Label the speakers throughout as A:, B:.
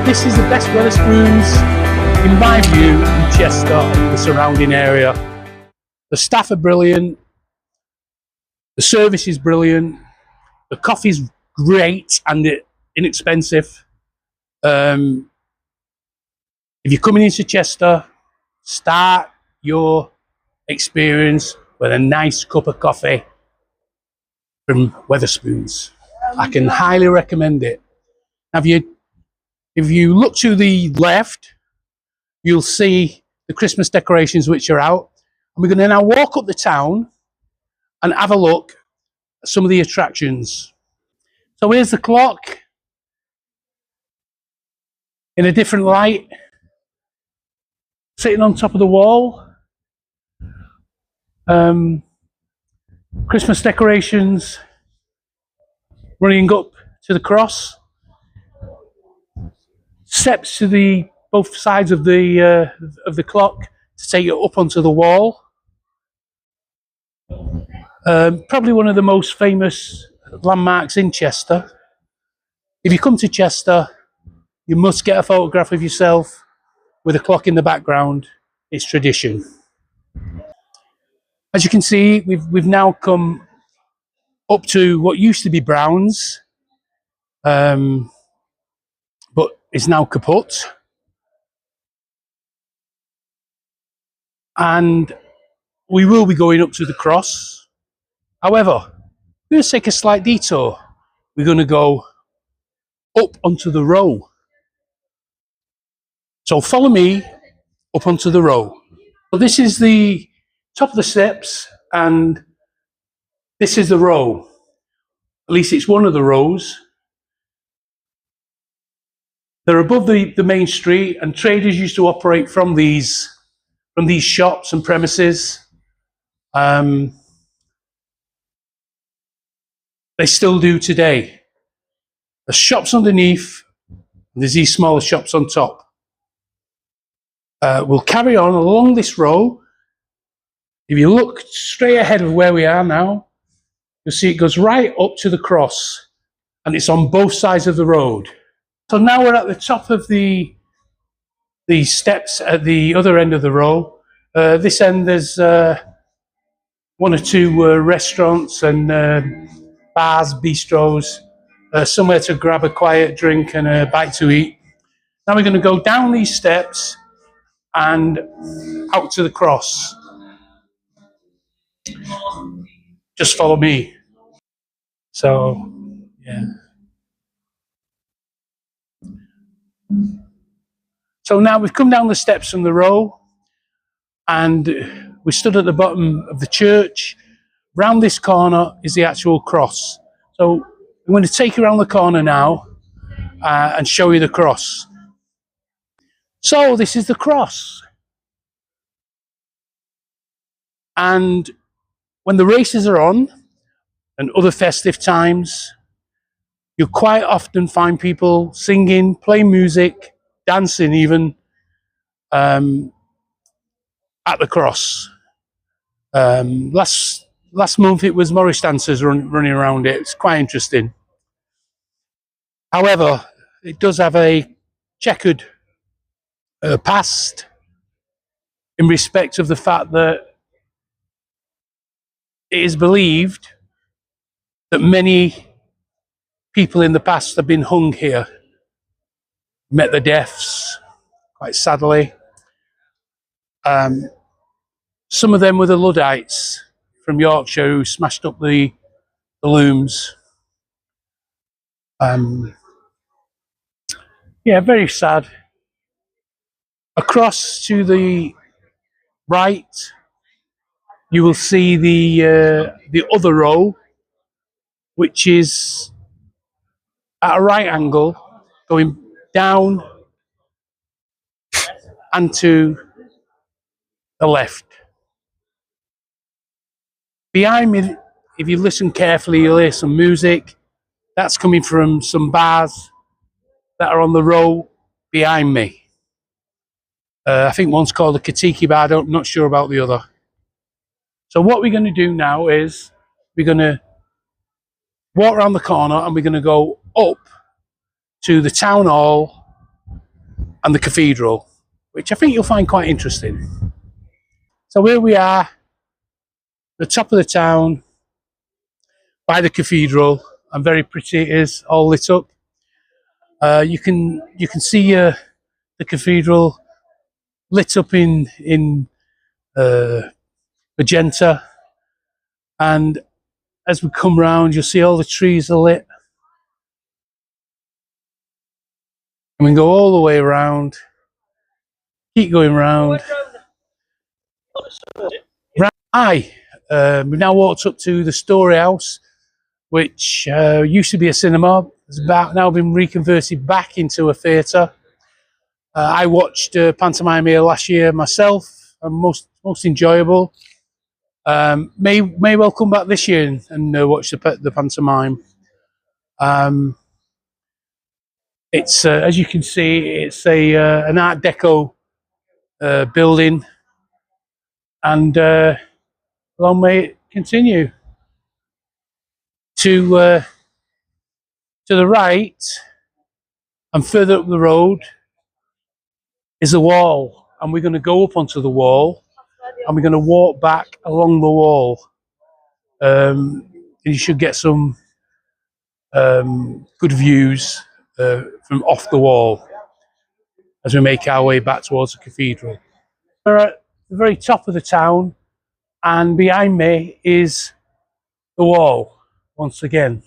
A: this is the best Wetherspoons, in my view, in Chester and the surrounding area. The staff are brilliant, the service is brilliant, the coffee's great and inexpensive. If you're coming into Chester, start your experience with a nice cup of coffee from Wetherspoons. I can highly recommend it. Now, if you look to the left, you'll see the Christmas decorations which are out. And we're going to now walk up the town and have a look at some of the attractions. So here's the clock in a different light, sitting on top of the wall. Christmas decorations running up to the cross. Steps to both sides of the clock to take it up onto the wall. Probably one of the most famous landmarks in Chester. If you come to Chester, you must get a photograph of yourself with a clock in the background. It's tradition. As you can see, we've now come up to what used to be Brown's, but is now kaput. And we will be going up to the cross. However, we're going to take a slight detour. We're going to go up onto the row. So follow me up onto the row. So this is the top of the steps, and this is the row. At least it's one of the rows. They're above the main street, and traders used to operate from these shops and premises. They still do today. There's shops underneath, and there's these smaller shops on top. We'll carry on along this row. If you look straight ahead of where we are now, you'll see it goes right up to the cross, and it's on both sides of the road. So now we're at the top of the steps at the other end of the row. This end there's one or two restaurants and bars, bistros, somewhere to grab a quiet drink and a bite to eat. Now we're going to go down these steps and out to the cross. Just follow me. So, yeah. So now we've come down the steps from the row, and we stood at the bottom of the church. Round this corner is the actual cross. So I'm going to take you around the corner now and show you the cross. So this is the cross. And when the races are on and other festive times, you'll quite often find people singing, playing music, dancing even at the cross. Last month it was Morris dancers running around it. It's quite interesting. However, it does have a checkered past in respect of the fact that it is believed that many people in the past have been hung here, met their deaths, quite sadly. Some of them were the Luddites from Yorkshire who smashed up the looms. Yeah, very sad. Across to the right, you will see the other row, which is at a right angle, going down and to the left. Behind me, if you listen carefully, you'll hear some music. That's coming from some bars that are on the row behind me. I think one's called a Katiki bar. I'm not sure about the other. So what we're going to do now is we're going to walk around the corner and we're going to go up to the town hall and the cathedral, which I think you'll find quite interesting. So here we are, the top of the town, by the cathedral, and very pretty it is, all lit up. You can see the cathedral lit up in magenta, and as we come round, you'll see all the trees are lit, and we can go all the way around, keep going round. Hi, we've now walked up to the Story House, which used to be a cinema. It's about now been reconverted back into a theatre. I watched pantomime here last year myself, and most enjoyable. May well come back this year and watch the pantomime. It's as you can see, it's an Art Deco building, and long may it continue. To the right and further up the road is a wall, and we're going to go up onto the wall, and we're going to walk back along the wall. And you should get some good views from off the wall as we make our way back towards the cathedral. We're at the very top of the town, and behind me is the wall once again.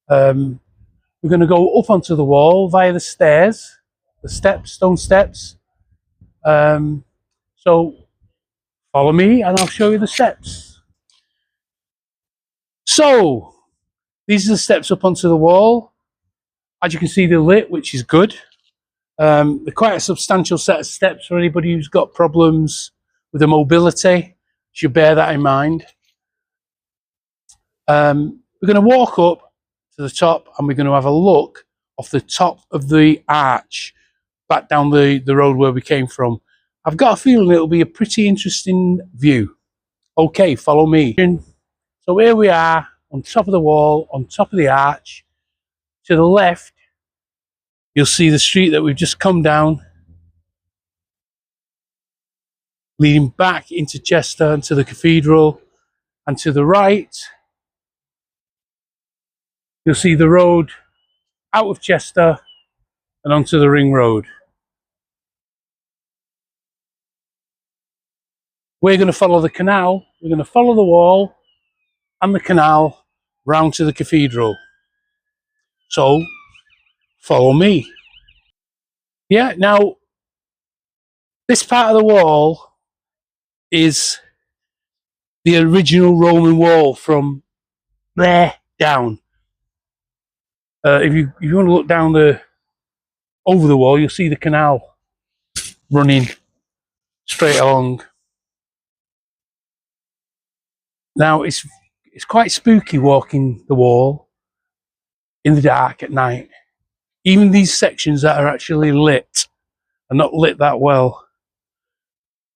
A: We're going to go up onto the wall via the stairs, the steps, stone steps. So follow me and I'll show you the steps. So these are the steps up onto the wall. As you can see, they're lit, which is good. They're quite a substantial set of steps for anybody who's got problems with their mobility. Should bear that in mind. We're going to walk up to the top, and we're going to have a look off the top of the arch back down the road where we came from. I've got a feeling it'll be a pretty interesting view. Okay, follow me. So here we are on top of the wall, on top of the arch. To the left, you'll see the street that we've just come down, leading back into Chester and to the cathedral. And to the right, you'll see the road out of Chester and onto the ring road. We're going to follow the canal. We're going to follow the wall and the canal round to the cathedral. So follow me. Yeah, now this part of the wall is the original Roman wall from there down. If you want to look down over the wall, you'll see the canal running straight along. Now it's quite spooky walking the wall in the dark at night. Even these sections that are actually lit are not lit that well,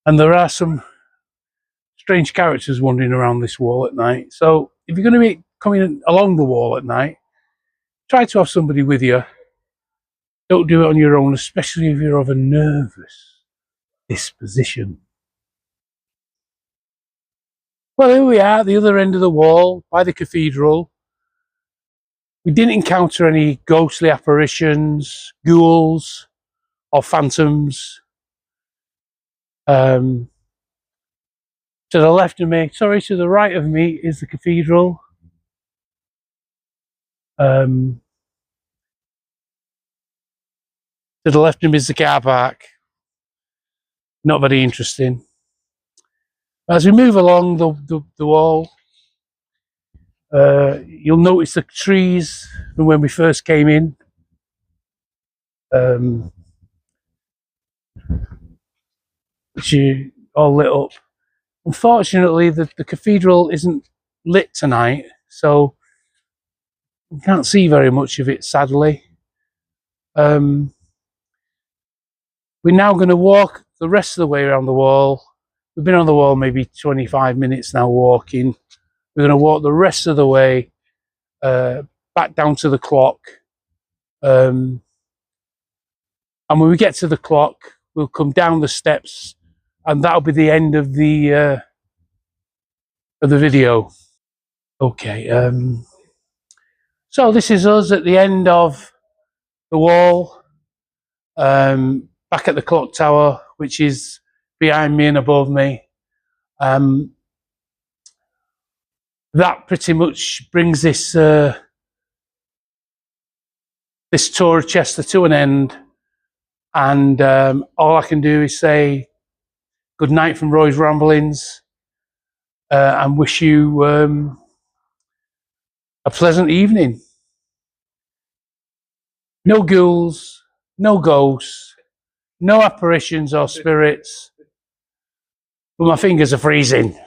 A: and there are some strange characters wandering around this wall at night. So if you're going to be coming along the wall at night, try to have somebody with you. Don't do it on your own, especially if you're of a nervous disposition. Well, here we are at the other end of the wall by the cathedral. We didn't encounter any ghostly apparitions, ghouls, or phantoms. To the left of me, sorry, to the right of me is the cathedral. To the left of me is the car park. Not very interesting. As we move along the wall, you'll notice the trees from when we first came in. Which are all lit up. Unfortunately, the cathedral isn't lit tonight, so you can't see very much of it, sadly. We're now going to walk the rest of the way around the wall. We've been on the wall maybe 25 minutes now walking. We're going to walk the rest of the way back down to the clock. And And when we get to the clock, we'll come down the steps, and that'll be the end of the video. Okay. So this is us at the end of the wall, back at the clock tower, which is behind me and above me. That pretty much brings this this tour of Chester to an end, and all I can do is say good night from Roy's Ramblings, and wish you a pleasant evening. No ghouls, no ghosts, no apparitions or spirits, but my fingers are freezing.